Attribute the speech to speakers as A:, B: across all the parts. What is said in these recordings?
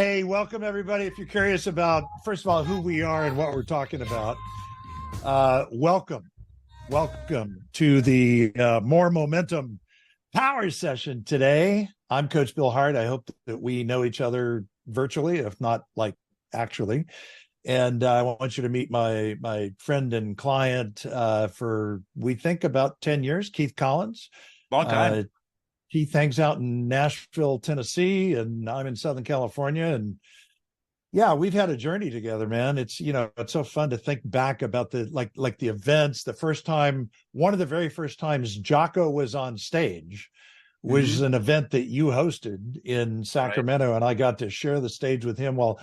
A: Hey, welcome everybody. If you're curious about, first of all, who we are and what we're talking about, welcome to the More Momentum Power Session today. I'm Coach Bill Hart. I hope that we know each other virtually, if not like actually. And I want you to meet my friend and client for, we think, about 10 years, Keith Collins.
B: Long time.
A: Keith hangs out in Nashville, Tennessee, and I'm in Southern California. And yeah, we've had a journey together, man. It's, it's so fun to think back about the like the events. The first time, one of the very first times Jocko was on stage was an event that you hosted in Sacramento, right. And I got to share the stage with him. Well,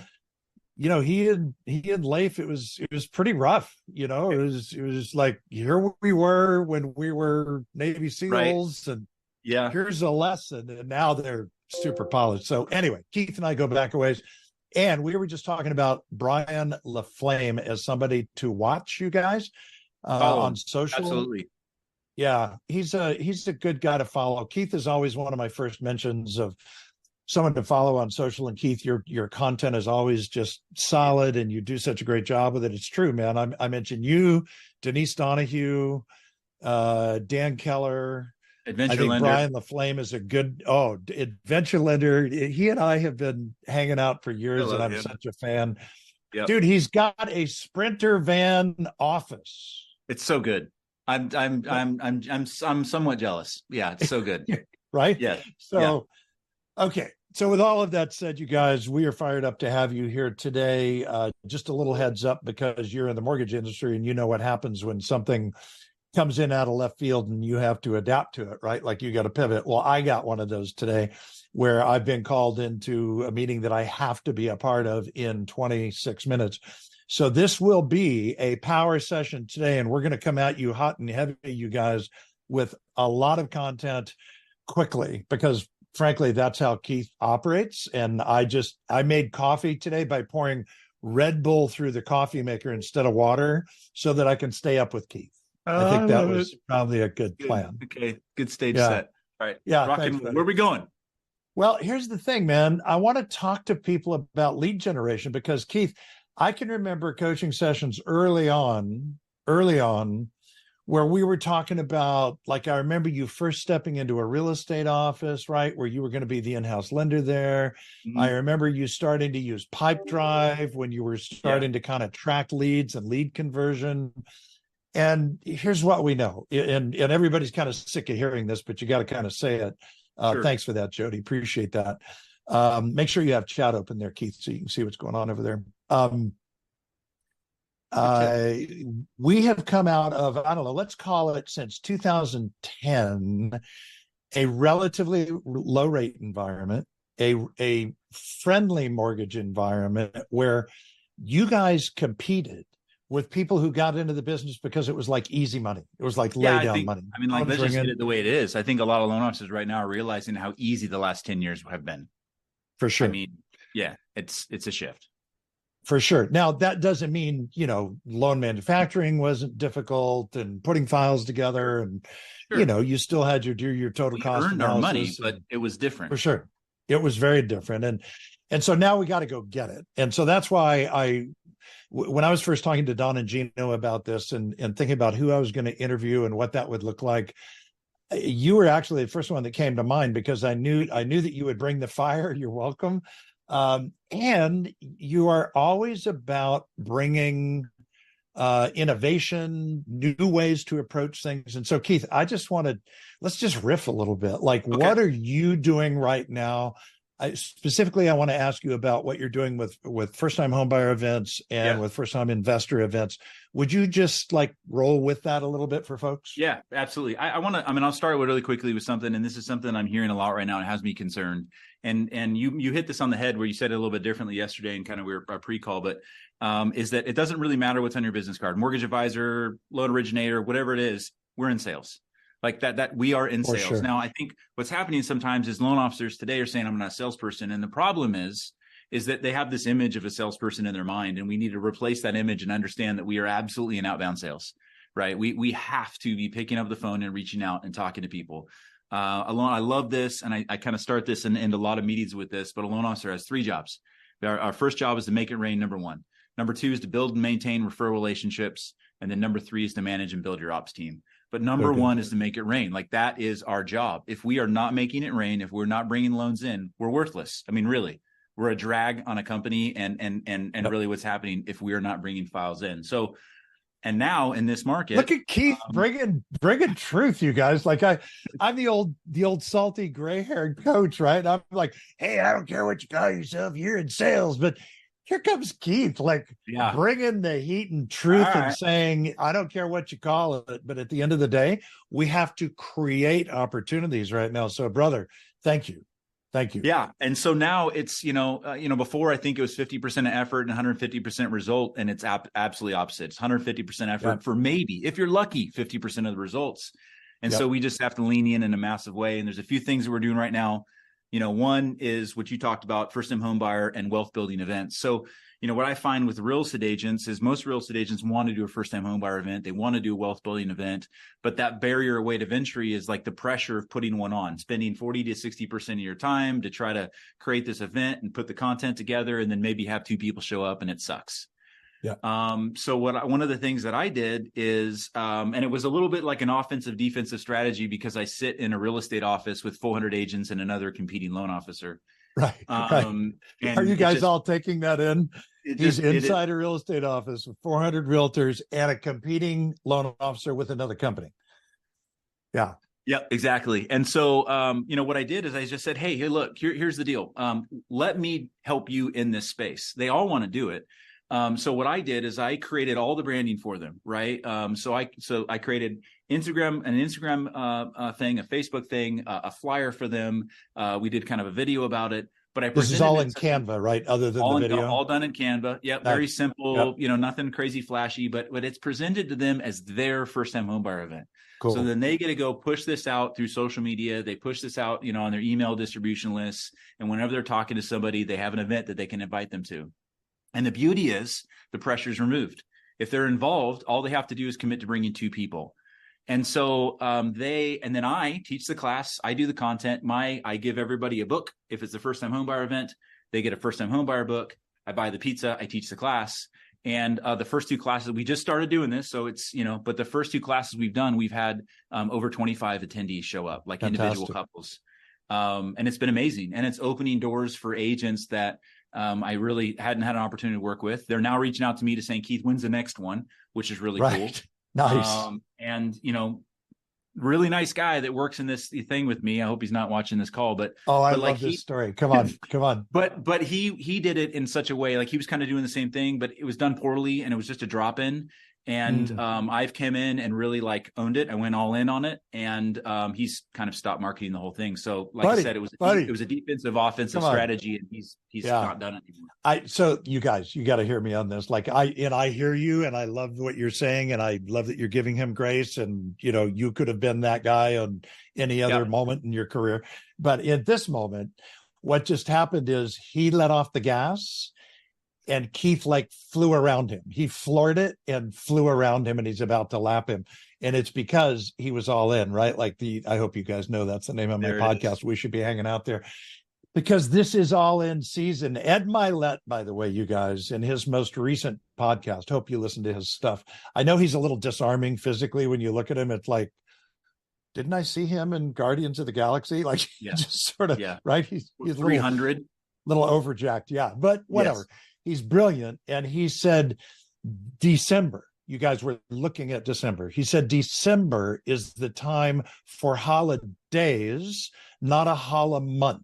A: he and Leif, it was pretty rough. It was like, here we were when we were Navy SEALs, right. And yeah, here's a lesson, and now they're super polished. So anyway, Keith and I go back a ways, and we were just talking about Brian LaFlame as somebody to watch, you guys, on social.
B: Absolutely.
A: Yeah, he's a good guy to follow. Keith is always one of my first mentions of someone to follow on social. And Keith, your content is always just solid, and you do such a great job with it. It's true, man. I mentioned you, Denise Donahue, Dan Keller.
B: Adventure Lender.
A: Brian LaFlame is a good, Adventure Lender. He and I have been hanging out for years, and I'm such a fan. Yep. Dude, he's got a Sprinter van office.
B: It's so good. I'm somewhat jealous. Yeah, it's so good.
A: Right?
B: Yeah.
A: So, okay. So with all of that said, you guys, we are fired up to have you here today. Just a little heads up, because you're in the mortgage industry and you know what happens when something comes in out of left field and you have to adapt to it, right? Like you got to pivot. Well, I got one of those today where I've been called into a meeting that I have to be a part of in 26 minutes. So this will be a power session today, and we're going to come at you hot and heavy, you guys, with a lot of content quickly, because frankly, that's how Keith operates. And I made coffee today by pouring Red Bull through the coffee maker instead of water so that I can stay up with Keith. I think that was probably a good plan.
B: Okay, good stage set. All right.
A: Yeah.
B: Where are we going?
A: Well, here's the thing, man. I want to talk to people about lead generation, because Keith, I can remember coaching sessions early on, where we were talking about, like, I remember you first stepping into a real estate office, right, where you were going to be the in-house lender there. Mm-hmm. I remember you starting to use Pipe Drive when you were starting to kind of track leads and lead conversion. And here's what we know, and everybody's kind of sick of hearing this, but you got to kind of say it. Sure. Thanks for that, Jody. Appreciate that. Make sure you have chat open there, Keith, so you can see what's going on over there. We have come out of, I don't know, let's call it since 2010, a relatively low rate environment, a friendly mortgage environment where you guys competed with people who got into the business because it was like easy money. It was like lay down money.
B: I mean, like, let's just get it the way it is. I think a lot of loan officers right now are realizing how easy the last 10 years have been.
A: For sure.
B: I mean, yeah, it's a shift.
A: For sure. Now, that doesn't mean, loan manufacturing wasn't difficult and putting files together, and, sure. You still had your total cost
B: earned our money, but it was different.
A: For sure. It was very different. And so now we got to go get it. And so that's why when I was first talking to Don and Gino about this and thinking about who I was going to interview and what that would look like, you were actually the first one that came to mind, because I knew that you would bring the fire. You're welcome. And you are always about bringing innovation, new ways to approach things. And so, Keith, let's just riff a little bit. Like, okay. What are you doing right now? Specifically, I want to ask you about what you're doing with first-time homebuyer events and with first-time investor events. Would you just roll with that a little bit for folks?
B: Yeah, absolutely. I'll start really quickly with something, and this is something I'm hearing a lot right now. It has me concerned. And you hit this on the head where you said it a little bit differently yesterday and kind of our pre-call, but is that it doesn't really matter what's on your business card, mortgage advisor, loan originator, whatever it is, we're in sales. Like that we are in sales. Sure. Now, I think what's happening sometimes is loan officers today are saying, I'm not a salesperson. And the problem is that they have this image of a salesperson in their mind, and we need to replace that image and understand that we are absolutely in outbound sales, right? We have to be picking up the phone and reaching out and talking to people. I love this, and I kind of start this in a lot of meetings with this, but a loan officer has 3 jobs. Our first job is to make it rain, number one. Number two is to build and maintain referral relationships. And then number three is to manage and build your ops team. But number one is to make it rain. Like, that is our job. If we are not making it rain, if we're not bringing loans in, we're worthless. I mean, really, we're a drag on a company and really what's happening if we are not bringing files in. So, and now in this market,
A: look at Keith bringing truth, you guys. Like, I'm the old salty gray haired coach, right? I'm like, hey, I don't care what you call yourself, you're in sales. But here comes Keith, like, bringing the heat and truth and saying, I don't care what you call it, but at the end of the day, we have to create opportunities right now. So, brother, thank you. Thank you.
B: Yeah. And so now it's, before, I think it was 50% of effort and 150% result. And it's absolutely opposite. It's 150% effort for maybe, if you're lucky, 50% of the results. And so we just have to lean in a massive way. And there's a few things that we're doing right now. One is what you talked about, first-time home buyer and wealth building events. So, what I find with real estate agents is most real estate agents want to do a first-time home buyer event. They want to do a wealth building event, but that barrier weight of entry is like the pressure of putting one on, spending 40 to 60% of your time to try to create this event and put the content together, and then maybe have 2 people show up and it sucks.
A: Yeah.
B: So one of the things that I did is, and it was a little bit like an offensive defensive strategy, because I sit in a real estate office with 400 agents and another competing loan officer.
A: Right. And are you guys all taking that in? He's inside a real estate office with 400 realtors and a competing loan officer with another company. Yeah.
B: Yeah, exactly. And so, what I did is I just said, hey, look, here's the deal. Let me help you in this space. They all want to do it. So what I did is I created all the branding for them, right? So I created an Instagram thing, a Facebook thing, a flyer for them. We did kind of a video about it, but
A: this is all in Canva, right? Other than the video,
B: all done in Canva. Yep, nice. Very simple. Yep. Nothing crazy flashy, but it's presented to them as their first-time homebuyer event. Cool. So then they get to go push this out through social media. They push this out, on their email distribution lists, and whenever they're talking to somebody, they have an event that they can invite them to. And the beauty is the pressure is removed. If they're involved, all they have to do is commit to bringing 2 people. And so and then I teach the class. I do the content. I give everybody a book. If it's the first time homebuyer event, they get a first time homebuyer book. I buy the pizza. I teach the class. And the first 2 classes, we just started doing this. So it's, but the first 2 classes we've done, we've had over 25 attendees show up, like individual couples. And it's been amazing. And it's opening doors for agents that I really hadn't had an opportunity to work with. They're now reaching out to me to saying, Keith, when's the next one? Which is really cool.
A: Nice.
B: And, really nice guy that works in this thing with me. I hope he's not watching this call, but
A: I love this story. Come on.
B: But he did it in such a way, like he was kind of doing the same thing, but it was done poorly and it was just a drop in. And I've come in and really like owned it. I went all in on it, and he's kind of stopped marketing the whole thing. So, like I said, it was a defensive, offensive strategy, and he's not done it anymore.
A: So you guys, you got to hear me on this. Like I hear you, and I love what you're saying, and I love that you're giving him grace. And you could have been that guy on any other moment in your career, but in this moment, what just happened is he let off the gas. And Keith flew around him. He floored it and flew around him, and he's about to lap him. And it's because he was all in, right? I hope you guys know that's the name of my podcast. We should be hanging out there because this is all in season. Ed Milet, by the way, you guys, in his most recent podcast, hope you listen to his stuff. I know he's a little disarming physically when you look at him. It's like, didn't I see him in Guardians of the Galaxy? Just sort of, right? He's
B: 300.
A: Little overjacked. Yeah, but whatever. Yes. He's brilliant. And he said, December, you guys were looking at December. He said, December is the time for holidays, not a holla month.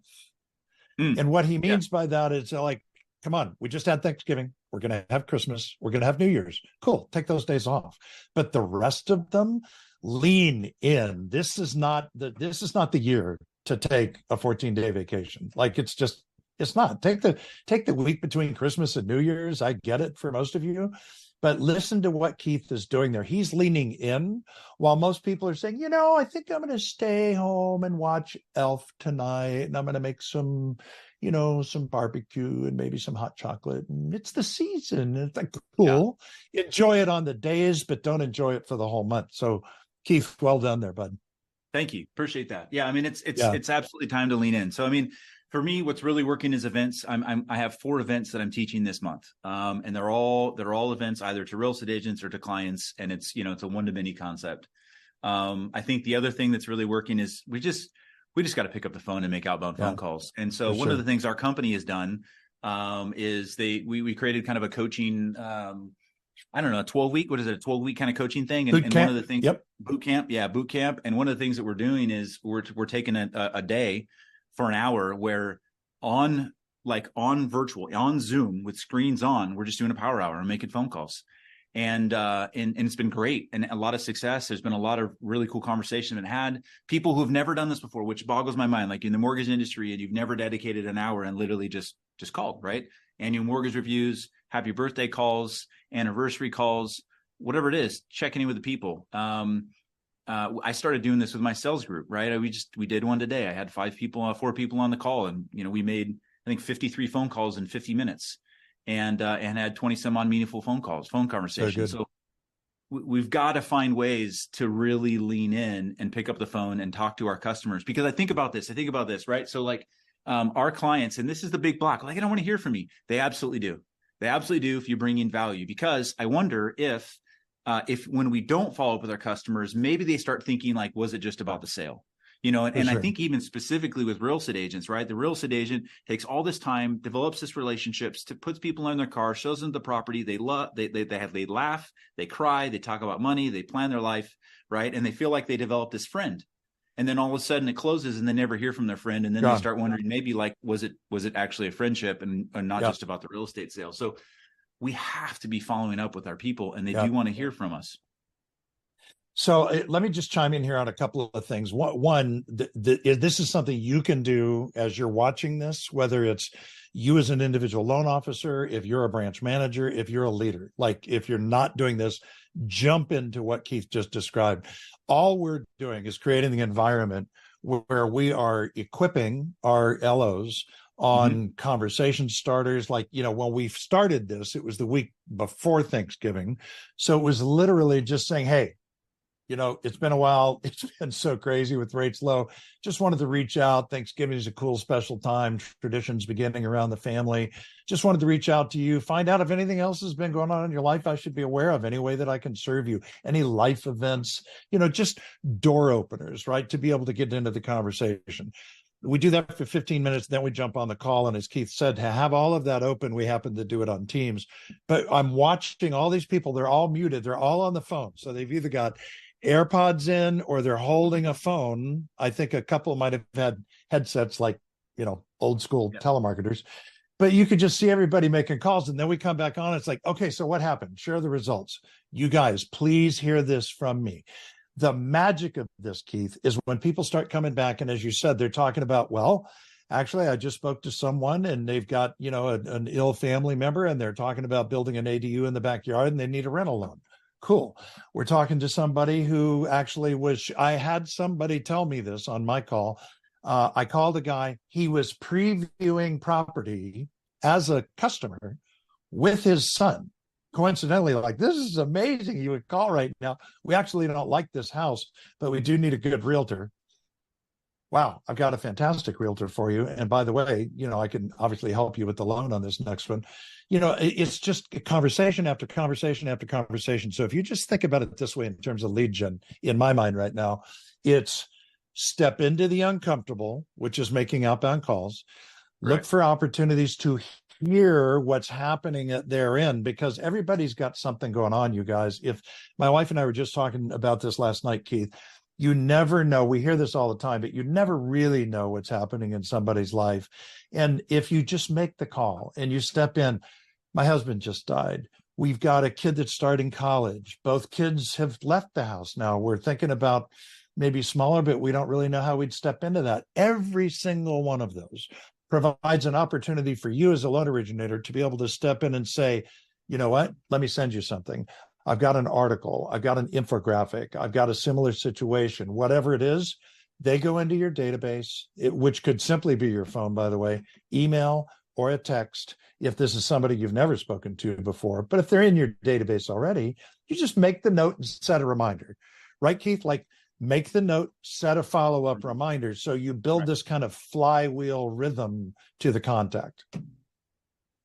A: And what he means by that is come on, we just had Thanksgiving. We're going to have Christmas. We're going to have New Year's. Cool. Take those days off. But the rest of them, lean in. This is not the year to take a 14-day vacation. It's not. Take the week between Christmas and New Year's. I get it for most of you, but listen to what Keith is doing there. He's leaning in while most people are saying, I think I'm going to stay home and watch Elf tonight, and I'm going to make some barbecue and maybe some hot chocolate. And it's the season. It's cool. Yeah. Enjoy it on the days, but don't enjoy it for the whole month. So Keith, well done there, bud.
B: Thank you. Appreciate that. Yeah. I mean, it's absolutely time to lean in. So, I mean, For me, what's really working is events. I have 4 events that I'm teaching this month, and they're all events either to real estate agents or to clients, and it's a one to many concept. I think the other thing that's really working is we just got to pick up the phone and make outbound phone calls. And so one of the things our company has done is we created kind of a coaching. I don't know, a 12-week, what is it, a 12-week kind of coaching thing? And one of the things, boot camp. And one of the things that we're doing is we're taking a day for an hour where on virtual, on Zoom with screens on, we're just doing a power hour and making phone calls. And it's been great and a lot of success. There's been a lot of really cool conversation and had people who've never done this before, which boggles my mind, like in the mortgage industry, and you've never dedicated an hour and literally just called, right? Annual mortgage reviews, happy birthday calls, anniversary calls, whatever it is, checking in with the people. I started doing this with my sales group, right? We did one today. I had 4 people on the call, and we made, I think, 53 phone calls in 50 minutes, and had 20 some odd meaningful phone conversations. So we've got to find ways to really lean in and pick up the phone and talk to our customers, because I think about this, right? So like our clients, and this is the big block, like, I don't want to hear from you. They absolutely do. They absolutely do if you bring in value, because I wonder if when we don't follow up with our customers, maybe they start thinking like, was it just about the sale? And I think even specifically with real estate agents, right? The real estate agent takes all this time, develops this relationships, puts people in their car, shows them the property. They laugh, they cry, they talk about money, they plan their life, right? And they feel like they developed this friend. And then all of a sudden it closes and they never hear from their friend. And then they start wondering, maybe like, was it actually a friendship and not just about the real estate sale? So we have to be following up with our people, and they do want to hear from us.
A: So let me just chime in here on a couple of things. One, this is something you can do as you're watching this, whether it's you as an individual loan officer, if you're a branch manager, if you're a leader. Like, if you're not doing this, jump into what Keith just described. All we're doing is creating the environment where we are equipping our LOs on conversation starters. Like, when we started this, it was the week before Thanksgiving. So it was literally just saying, hey, it's been a while. It's been so crazy with rates low. Just wanted to reach out. Thanksgiving is a cool, special time. Traditions beginning around the family. Just wanted to reach out to you, find out if anything else has been going on in your life I should be aware of, any way that I can serve you, any life events, just door openers, right? To be able to get into the conversation. We do that for 15 minutes, then we jump on the call. And as Keith said, to have all of that open, we happen to do it on Teams. But I'm watching all these people. They're all muted. They're all on the phone. So they've either got AirPods in or they're holding a phone. I think a couple might have had headsets, like, old school telemarketers. But you could just see everybody making calls. And then we come back on. It's like, okay, so what happened? Share the results. You guys, please hear this from me. The magic of this, Keith, is when people start coming back, and as you said, they're talking about, well, actually, I just spoke to someone and they've got, an ill family member, and they're talking about building an ADU in the backyard and they need a rental loan. Cool. We're talking to somebody who actually I had somebody tell me this on my call. I called a guy. He was previewing property as a customer with his son. Coincidentally, like, this is amazing. You would call right now. We actually don't like this house, but we do need a good realtor. Wow, I've got a fantastic realtor for you. And by the way, I can obviously help you with the loan on this next one. It's just conversation after conversation after conversation. So if you just think about it this way in terms of lead gen, in my mind right now, it's step into the uncomfortable, which is making outbound calls. Look for opportunities to hear what's happening at their end, because everybody's got something going on, you guys. If my wife and I were just talking about this last night, Keith, you never know. We hear this all the time, but you never really know what's happening in somebody's life. And if you just make the call and you step in, my husband just died. We've got a kid that's starting college. Both kids have left the house now. We're thinking about maybe smaller, but we don't really know how we'd step into that. Every single one of those provides an opportunity for you as a loan originator to be able to step in and say, you know what, let me send you something. I've got an article, I've got an infographic, I've got a similar situation, whatever it is. They go into your database, which could simply be your phone, by the way, email or a text, if this is somebody you've never spoken to before. But if they're in your database already, you just make the note and set a reminder. Right, Keith? Like, make the note, set a follow-up reminder. So you build this kind of flywheel rhythm to the contact.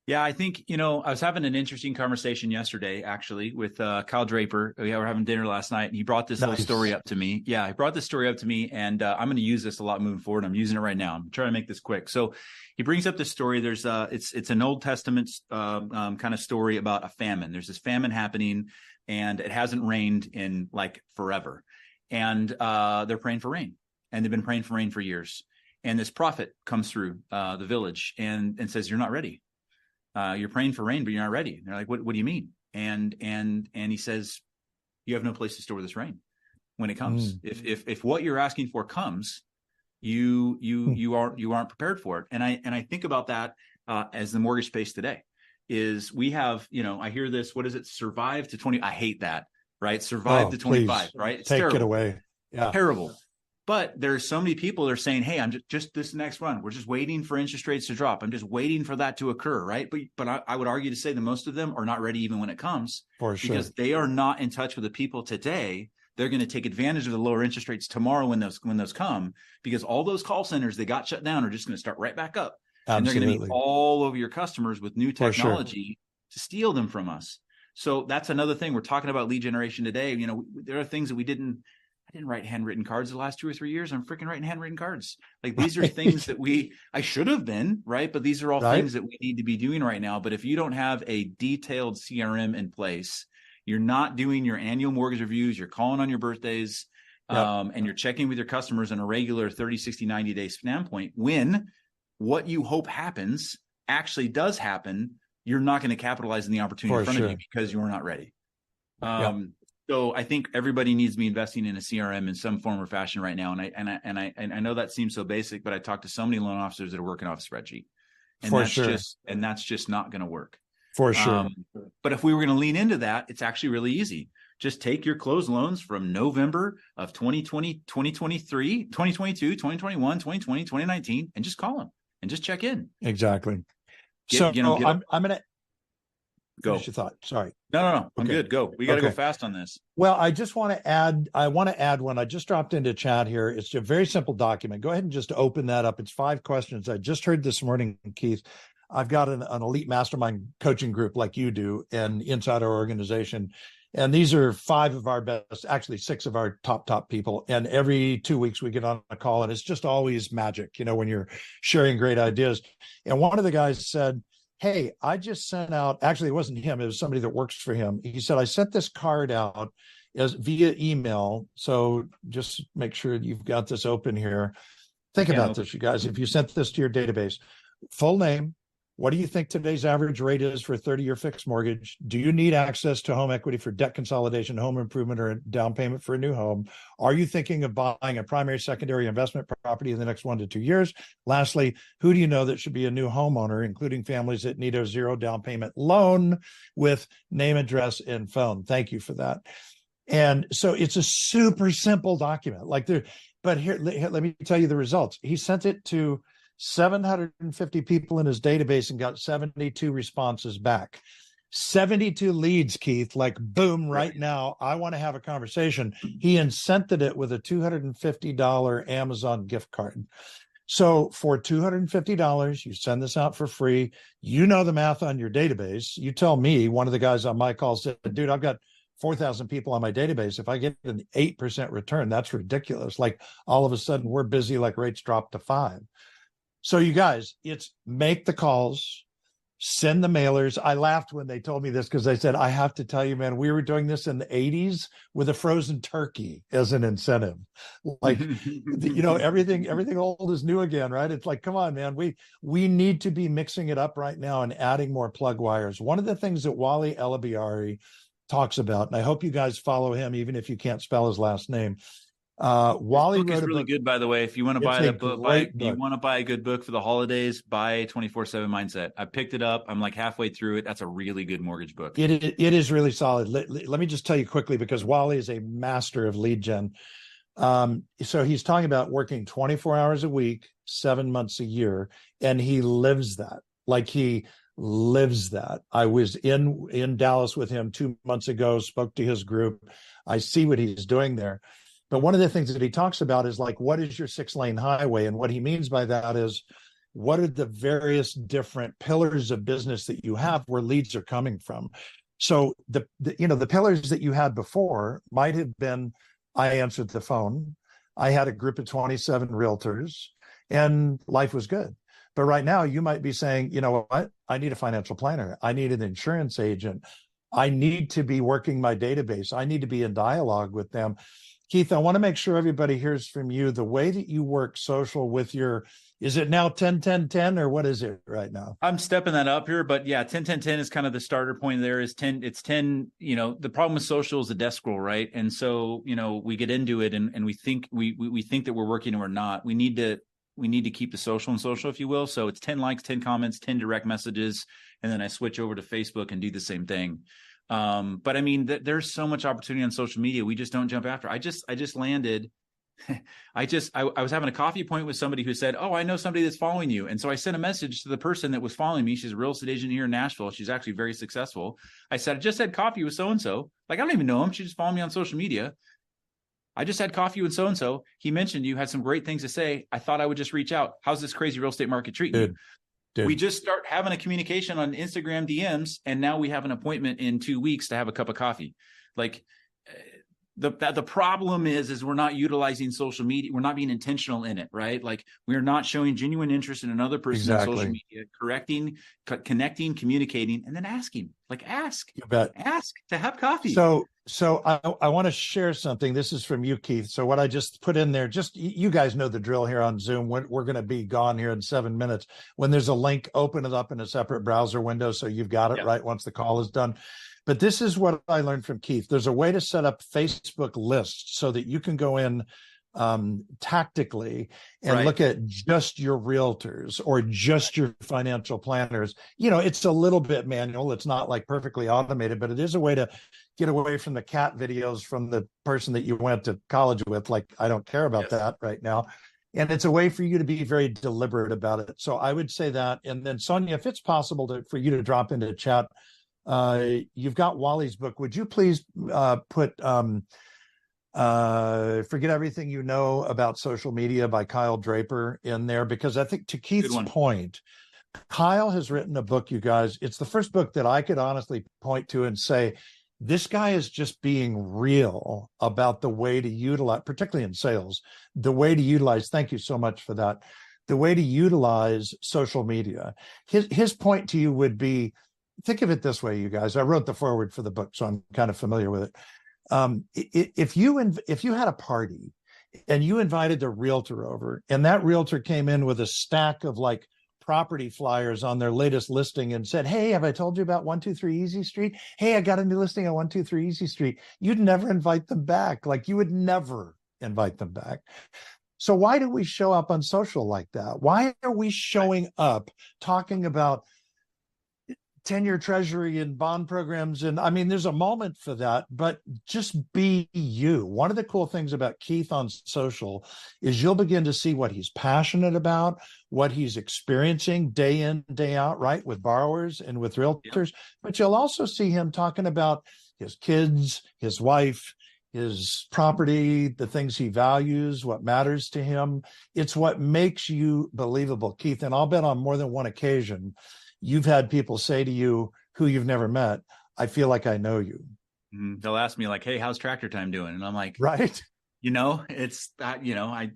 B: Yeah, I think, I was having an interesting conversation yesterday, actually, with Kyle Draper. We were having dinner last night, and he brought this little story up to me. Yeah, he brought this story up to me, and I'm going to use this a lot moving forward. I'm using it right now. I'm trying to make this quick. So he brings up this story. There's it's an Old Testament kind of story about a famine. There's this famine happening, and it hasn't rained in like forever. And they're praying for rain, and they've been praying for rain for years. And this prophet comes through the village and says, "You're not ready. You're praying for rain, but you're not ready." And they're like, what do you mean? And he says, "You have no place to store this rain when it comes. If what you're asking for comes, you aren't prepared for it." And I think about that as the mortgage space today is we have, I hear this, what is it? Survive to 20. I hate that, right? Survive to 25, right? It's
A: take
B: terrible.
A: It away. Yeah.
B: Terrible. But there's so many people that are saying, "Hey, I'm just this next run. We're just waiting for interest rates to drop. I'm just waiting for that to occur," right? But I would argue to say that most of them are not ready even when it comes,
A: for sure,
B: because they are not in touch with the people today. They're going to take advantage of the lower interest rates tomorrow when those come, because all those call centers that got shut down are just going to start right back up.
A: Absolutely.
B: And they're going to be all over your customers with new technology to steal them from us. So that's another thing. We're talking about lead generation today. There are things that I didn't write handwritten cards the last 2 or 3 years. I'm freaking writing handwritten cards. Like these are things that I should have been, right? But these are all things that we need to be doing right now. But if you don't have a detailed CRM in place, you're not doing your annual mortgage reviews, you're calling on your birthdays, and you're checking with your customers on a regular 30, 60, 90 day standpoint, when what you hope happens actually does happen, you're not going to capitalize on the opportunity in front of you because you're not ready. So I think everybody needs to be investing in a CRM in some form or fashion right now. And I know that seems so basic, but I talked to so many loan officers that are working off a spreadsheet, and that's just not going to work.
A: For sure.
B: But if we were going to lean into that, it's actually really easy. Just take your closed loans from November of 2020, 2023, 2022, 2021, 2020, 2019, and just call them and just check in.
A: Exactly. I'm going to
B: go.
A: Finish your thought. Sorry.
B: No. I'm good. Go. We got to go fast on this.
A: Well, I just want to add, one. I just dropped into chat here. It's a very simple document. Go ahead and just open that up. It's 5 questions. I just heard this morning, Keith, I've got an elite mastermind coaching group like you do and inside our organization. And these are 5 of our best, actually 6 of our top people. And every 2 weeks we get on a call, and it's just always magic, when you're sharing great ideas. And one of the guys said, "Hey, I just sent out," actually, it wasn't him, it was somebody that works for him. He said, "I sent this card out as via email." So just make sure you've got this open here. Think about this, you guys. If you sent this to your database, full name, what do you think today's average rate is for a 30-year fixed mortgage? Do you need access to home equity for debt consolidation, home improvement, or a down payment for a new home? Are you thinking of buying a primary, secondary investment property in the next 1 to 2 years? Lastly, who do you know that should be a new homeowner, including families that need a 0 down payment loan with name, address, and phone? Thank you for that. And so it's a super simple document. But here, let me tell you the results. He sent it to 750 people in his database and got 72 responses back. 72 leads, Keith, like boom, right now, I want to have a conversation. He incented it with a $250 Amazon gift card. So for $250, you send this out for free. You know the math on your database. You tell me. One of the guys on my call said, "Dude, I've got 4,000 people on my database. If I get an 8% return, that's ridiculous. Like all of a sudden we're busy, like rates drop to 5. So you guys, it's make the calls, send the mailers. I laughed when they told me this because I said, "I have to tell you, man, we were doing this in the 80s with a frozen turkey as an incentive." Like, everything old is new again, right? It's like, come on, man, we need to be mixing it up right now and adding more plug wires. One of the things that Wally Elabiari talks about, and I hope you guys follow him, even if you can't spell his last name. Wally
B: book is really good, by the way. If you want to buy that book, you want to buy a good book for the holidays, buy 24/7 Mindset. I picked it up. I'm like halfway through it. That's a really good mortgage book.
A: It is really solid. Let me just tell you quickly, because Wally is a master of lead gen. So he's talking about working 24 hours a week, 7 months a year, and he lives that. Like he lives that. I was in Dallas with him 2 months ago, spoke to his group. I see what he's doing there. But one of the things that he talks about is like, what is your 6-lane highway? And what he means by that is, what are the various different pillars of business that you have where leads are coming from? So the pillars that you had before might have been, I answered the phone, I had a group of 27 realtors, and life was good. But right now you might be saying, you know what? I need a financial planner. I need an insurance agent. I need to be working my database. I need to be in dialogue with them. Keith, I want to make sure everybody hears from you the way that you work social with your, is it now 10, 10, 10, or what is it right now?
B: I'm stepping that up here, but yeah, 10, 10, 10 is kind of the starter point. There is 10, it's 10, the problem with social is the desk scroll, right? And so, we get into it and we think we think that we're working and we're not. We need to keep the social and social, if you will. So it's 10 likes, 10 comments, 10 direct messages, and then I switch over to Facebook and do the same thing. But I mean, there's so much opportunity on social media. We just don't jump after. I just landed. I was having a coffee appointment with somebody who said, "Oh, I know somebody that's following you." And so I sent a message to the person that was following me. She's a real estate agent here in Nashville. She's actually very successful. I said, "I just had coffee with so-and-so. Like, I don't even know him. She just followed me on social media. I just had coffee with so-and-so. He mentioned you had some great things to say. I thought I would just reach out. How's this crazy real estate market treating you?" Dude. We just start having a communication on Instagram DMs, and now we have an appointment in 2 weeks to have a cup of coffee. Like, the problem is we're not utilizing social media. We're not being intentional in it, right? Like, we're not showing genuine interest in another person on social media, connecting, communicating, and then asking. Like, ask to have coffee.
A: So I want to share something. This is from you, Keith. So what I just put in there, just, you guys know the drill here on Zoom. We're going to be gone here in 7 minutes. When there's a link, open it up in a separate browser window so you've got it right once the call is done. But this is what I learned from Keith. There's a way to set up Facebook lists so that you can go in tactically and look at just your realtors or just your financial planners. It's a little bit manual. It's not like perfectly automated, but it is a way to get away from the cat videos from the person that you went to college with. Like, I don't care about that right now. And it's a way for you to be very deliberate about it. So I would say that. And then Sonia, if it's possible for you to drop into chat, you've got Wally's book. Would you please put Forget Everything You Know About Social Media by Kyle Draper in there? Because I think, to Keith's point, Kyle has written a book, you guys. It's the first book that I could honestly point to and say, this guy is just being real about the way to utilize, particularly in sales, the way to utilize, thank you so much for that, the way to utilize social media. His point to you would be, think of it this way, you guys. I wrote the foreword for the book, so I'm kind of familiar with it. If you had a party and you invited the realtor over, and that realtor came in with a stack of like property flyers on their latest listing and said, "Hey, have I told you about 123 Easy Street? Hey, I got a new listing on 123 Easy Street." You'd never invite them back. Like, you would never invite them back. So why do we show up on social like that? Why are we showing up talking about 10-year treasury and bond programs? And I mean, there's a moment for that, but just be you. One of the cool things about Keith on social is you'll begin to see what he's passionate about, what he's experiencing day in, day out, right, with borrowers and with realtors. But you'll also see him talking about his kids, his wife, his property, the things he values, what matters to him. It's what makes you believable, Keith. And I'll bet on more than one occasion, you've had people say to you who you've never met, "I feel like I know you."
B: They'll ask me like, "Hey, how's tractor time doing?" And I'm like,
A: right.
B: It's that,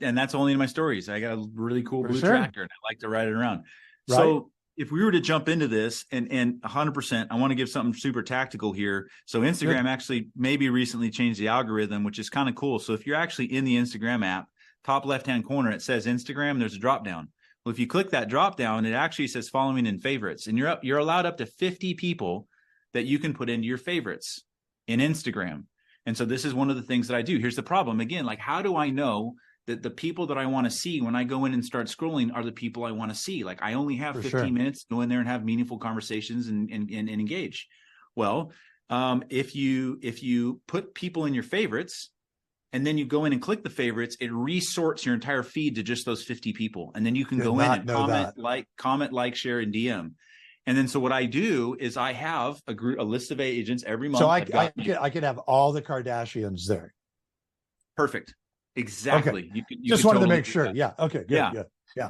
B: and that's only in my stories. I got a really cool blue tractor and I like to ride it around. Right. So if we were to jump into this and 100%, I want to give something super tactical here. So Instagram actually maybe recently changed the algorithm, which is kind of cool. So if you're actually in the Instagram app, top left-hand corner, it says Instagram, there's a drop down. Well, if you click that drop down, it actually says following and favorites, and you're allowed up to 50 people that you can put into your favorites in Instagram. And so this is one of the things that I do. Here's the problem. Again, like, how do I know that the people that I want to see when I go in and start scrolling are the people I want to see? Like, I only have 15 minutes to go in there and have meaningful conversations and engage. Well, if you put people in your favorites, and then you go in and click the favorites, it resorts your entire feed to just those 50 people. And then you can go in and comment, like, share, and DM. And then so what I do is I have a list of agents every month.
A: So I could have all the Kardashians there.
B: Perfect. Exactly.
A: Okay.
B: You
A: Just
B: could
A: wanted to
B: totally
A: make
B: do
A: sure.
B: that.
A: Yeah. Okay. Good.
B: Yeah.
A: Good. Yeah.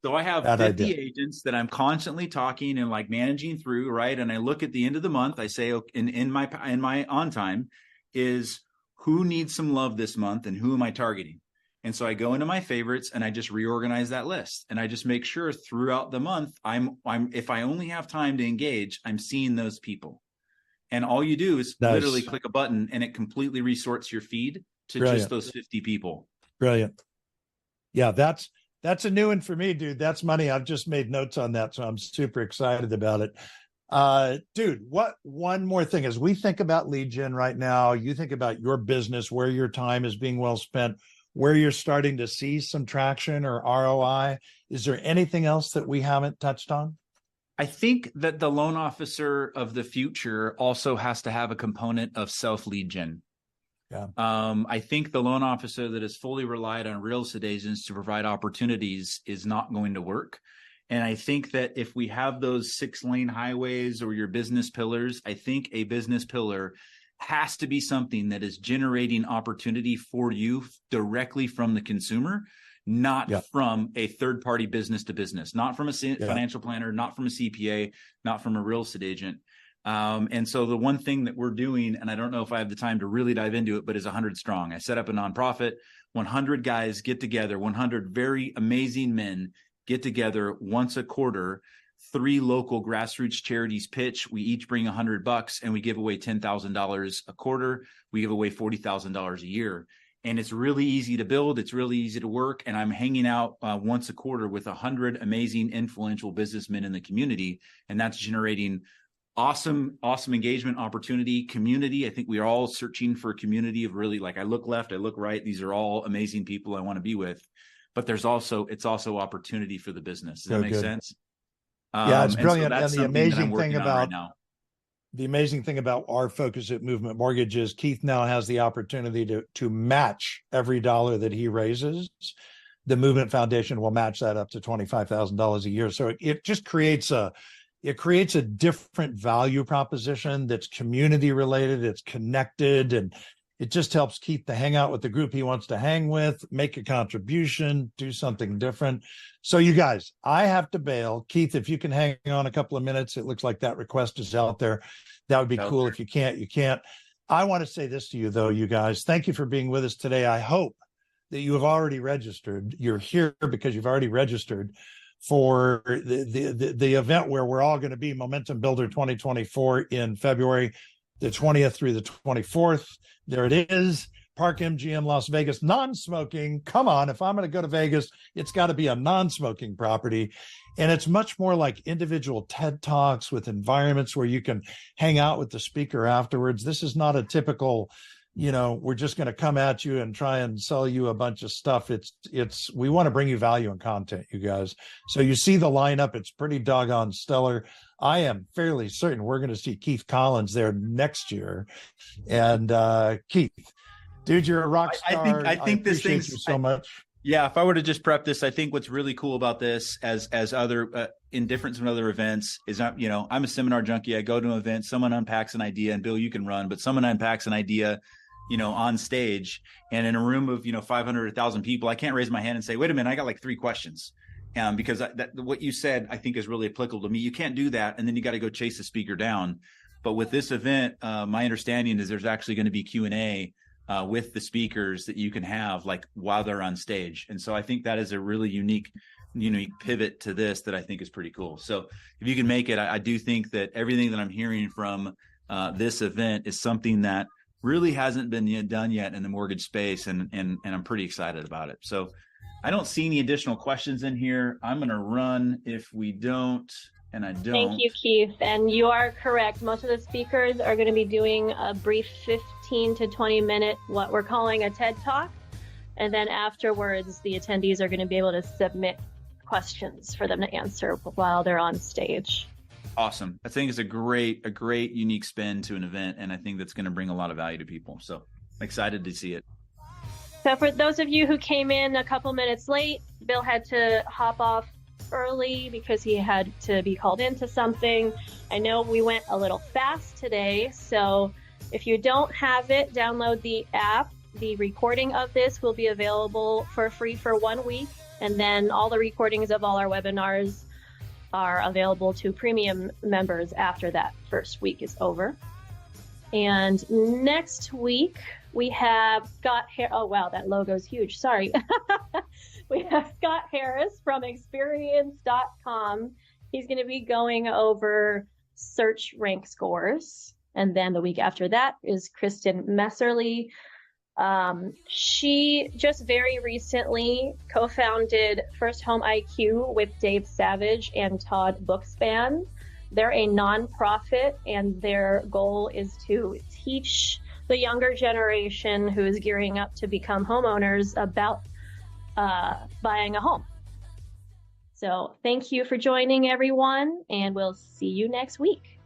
B: So I have
A: Bad
B: 50
A: idea.
B: agents that I'm constantly talking and like managing through, right? And I look at the end of the month, I say, okay, in my on time is who needs some love this month and who am I targeting? And so I go into my favorites and I just reorganize that list. And I just make sure throughout the month, I'm if I only have time to engage, I'm seeing those people. And all you do is literally
A: Nice.
B: click a button and it completely resorts your feed to just
A: Brilliant.
B: those 50 people.
A: Brilliant. Yeah, that's a new one for me, dude. That's money. I've just made notes on that, so I'm super excited about it. Dude, what one more thing as we think about lead gen right now, you think about your business, where your time is being well spent, where you're starting to see some traction or ROI. Is there anything else that we haven't touched on?
B: I think that the loan officer of the future also has to have a component of self lead gen.
A: Yeah.
B: I think the loan officer that is fully relied on real estate agents to provide opportunities is not going to work. And I think that if we have those 6-lane highways or your business pillars, I think a business pillar has to be something that is generating opportunity for you directly from the consumer, not from a third-party business to business, not from a financial planner, not from a CPA, not from a real estate agent. And so the one thing that we're doing, and I don't know if I have the time to really dive into it, but is 100 strong. I set up a nonprofit, 100 guys get together, 100 very amazing men get together once a quarter, 3 local grassroots charities pitch. We each bring $100 and we give away $10,000 a quarter. We give away $40,000 a year. And it's really easy to build. It's really easy to work. And I'm hanging out once a quarter with 100 amazing, influential businessmen in the community. And that's generating awesome engagement, opportunity, community. I think we are all searching for a community of really, like, I look left, I look right. These are all amazing people I want to be with. But it's also opportunity for the business. Does that make sense?
A: Yeah, it's brilliant.
B: And, so that's
A: and the amazing thing about
B: right now.
A: The amazing thing about our focus at Movement Mortgage is Keith now has the opportunity to match every dollar that he raises. The Movement Foundation will match that up to $25,000 a year. So it just creates a different value proposition that's community related, it's connected, and it just helps Keith to hang out with the group he wants to hang with, make a contribution, do something different. So you guys, I have to bail. Keith, if you can hang on a couple of minutes, it looks like that request is out there. That would be cool. If you can't, you can't. I want to say this to you though, you guys, thank you for being with us today. I hope that you have already registered. You're here because you've already registered for the event where we're all going to be, Momentum Builder 2024 in February, the 20th through the 24th. There it is. Park MGM Las Vegas, non-smoking. Come on, if I'm going to go to Vegas, it's got to be a non-smoking property. And it's much more like individual TED Talks with environments where you can hang out with the speaker afterwards. This is not a typical, we're just going to come at you and try and sell you a bunch of stuff. We want to bring you value and content, you guys. So you see the lineup, it's pretty doggone stellar. I am fairly certain we're going to see Keith Collins there next year. And Keith, dude, you're a rock star.
B: I think this thing's
A: you so much.
B: Yeah, if I were to just prep this, I think what's really cool about this, as other in difference from other events, is I'm a seminar junkie. I go to an event, someone unpacks an idea, and Bill, you can run, but someone unpacks an idea, on stage, and in a room of 500 or 1,000 people, I can't raise my hand and say, wait a minute, I got like 3 questions. Because what you said, I think, is really applicable to me. You can't do that, and then you got to go chase the speaker down. But with this event, my understanding is there's actually going to be Q&A with the speakers that you can have like while they're on stage. And so I think that is a really unique pivot to this that I think is pretty cool. So if you can make it, I do think that everything that I'm hearing from this event is something that really hasn't been done yet in the mortgage space. And I'm pretty excited about it. So I don't see any additional questions in here. I'm going to run if we don't. And I don't.
C: Thank you, Keith. And you are correct. Most of the speakers are going to be doing a brief 15 to 20 minute, what we're calling a TED Talk. And then afterwards, the attendees are going to be able to submit questions for them to answer while they're on stage.
B: Awesome. I think it's a great unique spin to an event. And I think that's going to bring a lot of value to people. So I'm excited to see it.
C: So for those of you who came in a couple minutes late, Bill had to hop off early because he had to be called into something. I know we went a little fast today, so if you don't have it, download the app the recording of this will be available for free for 1 week, and then all the recordings of all our webinars are available to premium members after that first week is over. And next week we have Scott oh wow, that logo's huge, sorry. We have Scott Harris from experience.com. He's going to be going over search rank scores. And then the week after that is Kristen Messerly. She just very recently co-founded First Home IQ with Dave Savage and Todd Bookspan. They're a nonprofit, and their goal is to teach the younger generation who is gearing up to become homeowners about buying a home. So thank you for joining, everyone, and we'll see you next week.